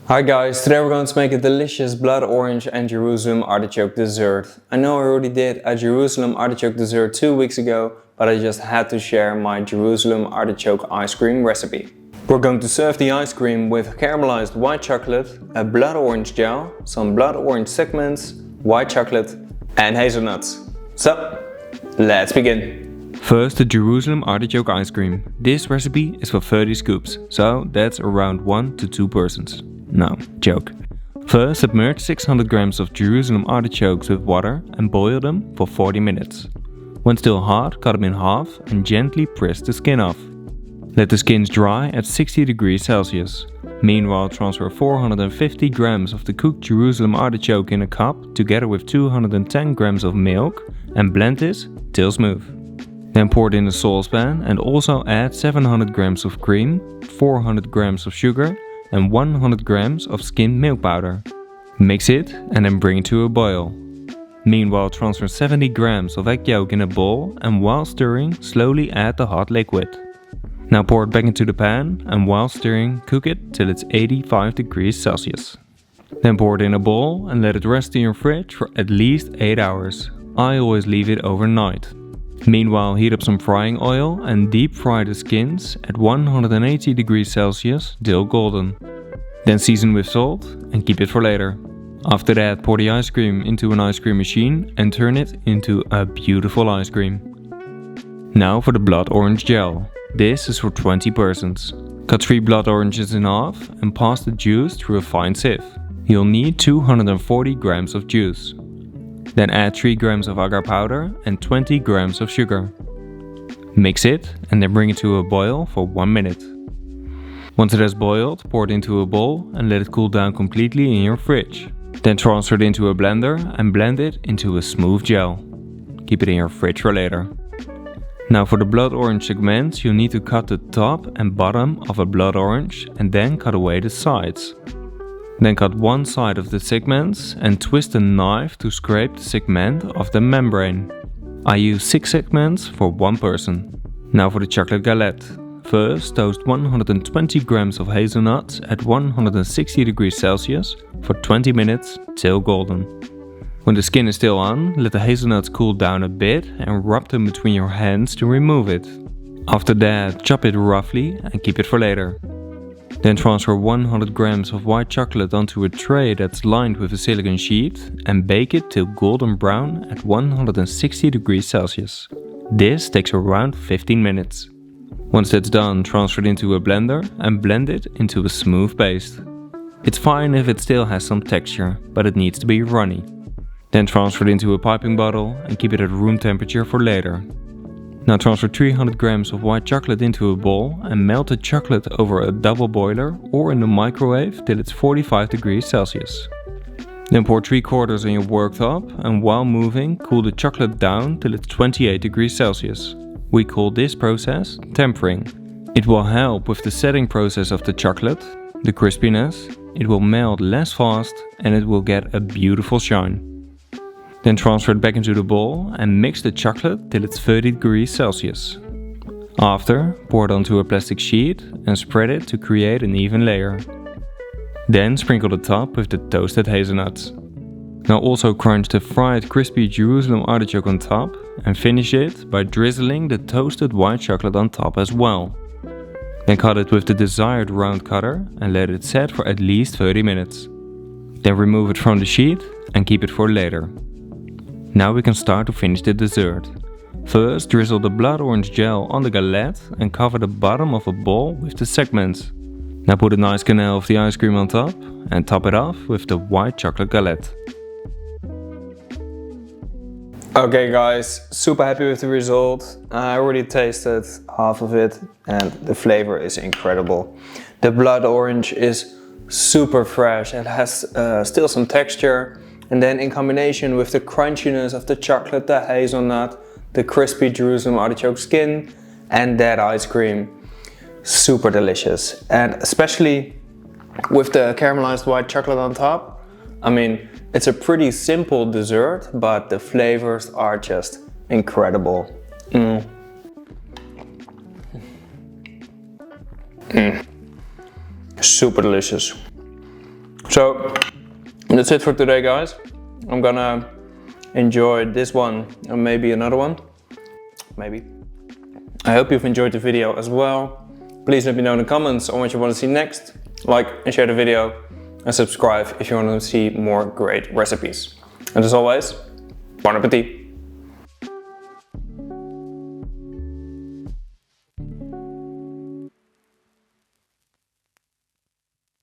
Hi guys, today we're going to make a delicious blood orange and Jerusalem artichoke dessert. I know I already did a Jerusalem artichoke dessert 2 weeks ago, but I just had to share my Jerusalem artichoke ice cream recipe. We're going to serve the ice cream with caramelized white chocolate, a blood orange gel, some blood orange segments, white chocolate and hazelnuts. So, let's begin. First, the Jerusalem artichoke ice cream. This recipe is for 30 scoops, so that's around 1 to 2 persons. No, joke. First, submerge 600 grams of Jerusalem artichokes with water and boil them for 40 minutes. When still hot, cut them in half and gently press the skin off. Let the skins dry at 60 degrees Celsius. Meanwhile, transfer 450 grams of the cooked Jerusalem artichoke in a cup together with 210 grams of milk and blend this till smooth. Then pour it in a saucepan and also add 700 grams of cream, 400 grams of sugar and 100 grams of skimmed milk powder. Mix it and then bring it to a boil. Meanwhile, transfer 70 grams of egg yolk in a bowl and while stirring, slowly add the hot liquid. Now pour it back into the pan and while stirring, cook it till it's 85 degrees Celsius. Then pour it in a bowl and let it rest in your fridge for at least 8 hours. I always leave it overnight. Meanwhile, heat up some frying oil and deep fry the skins at 180 degrees Celsius till golden. Then season with salt and keep it for later. After that, pour the ice cream into an ice cream machine and turn it into a beautiful ice cream. Now for the blood orange gel. This is for 20 persons. Cut 3 blood oranges in half and pass the juice through a fine sieve. You'll need 240 grams of juice. Then add 3 grams of agar powder and 20 grams of sugar. Mix it and then bring it to a boil for 1 minute. Once it has boiled, pour it into a bowl and let it cool down completely in your fridge. Then transfer it into a blender and blend it into a smooth gel. Keep it in your fridge for later. Now for the blood orange segments, you need to cut the top and bottom of a blood orange and then cut away the sides. Then cut one side of the segments and twist a knife to scrape the segment of the membrane. I use 6 segments for 1 person. Now for the chocolate galette. First, toast 120 grams of hazelnuts at 160 degrees Celsius for 20 minutes till golden. When the skin is still on, let the hazelnuts cool down a bit and rub them between your hands to remove it. After that, chop it roughly and keep it for later. Then transfer 100 grams of white chocolate onto a tray that's lined with a silicone sheet and bake it till golden brown at 160 degrees Celsius. This takes around 15 minutes. Once that's done, transfer it into a blender and blend it into a smooth paste. It's fine if it still has some texture, but it needs to be runny. Then transfer it into a piping bottle and keep it at room temperature for later. Now transfer 300 grams of white chocolate into a bowl and melt the chocolate over a double boiler or in the microwave till it's 45 degrees Celsius. Then pour 3/4 in your worktop and while moving, cool the chocolate down till it's 28 degrees Celsius. We call this process tempering. It will help with the setting process of the chocolate, the crispiness, it will melt less fast and it will get a beautiful shine. Then transfer it back into the bowl and mix the chocolate till it's 30 degrees Celsius. After, pour it onto a plastic sheet and spread it to create an even layer. Then sprinkle the top with the toasted hazelnuts. Now also crunch the fried crispy Jerusalem artichoke on top and finish it by drizzling the toasted white chocolate on top as well. Then cut it with the desired round cutter and let it set for at least 30 minutes. Then remove it from the sheet and keep it for later. Now we can start to finish the dessert. First, drizzle the blood orange gel on the galette and cover the bottom of a bowl with the segments. Now put a nice canal of the ice cream on top and top it off with the white chocolate galette. Okay guys, super happy with the result. I already tasted half of it and the flavor is incredible. The blood orange is super fresh, it has still some texture. And then in combination with the crunchiness of the chocolate, the hazelnut, the crispy Jerusalem artichoke skin and that ice cream, super delicious. And especially with the caramelized white chocolate on top, I mean, it's a pretty simple dessert, but the flavors are just incredible. Super delicious. So that's it for today, guys. I'm gonna enjoy this one and maybe another one. Maybe. I hope you've enjoyed the video as well. Please let me know in the comments on what you want to see next. Like and share the video and subscribe if you want to see more great recipes. And as always, bon appetit!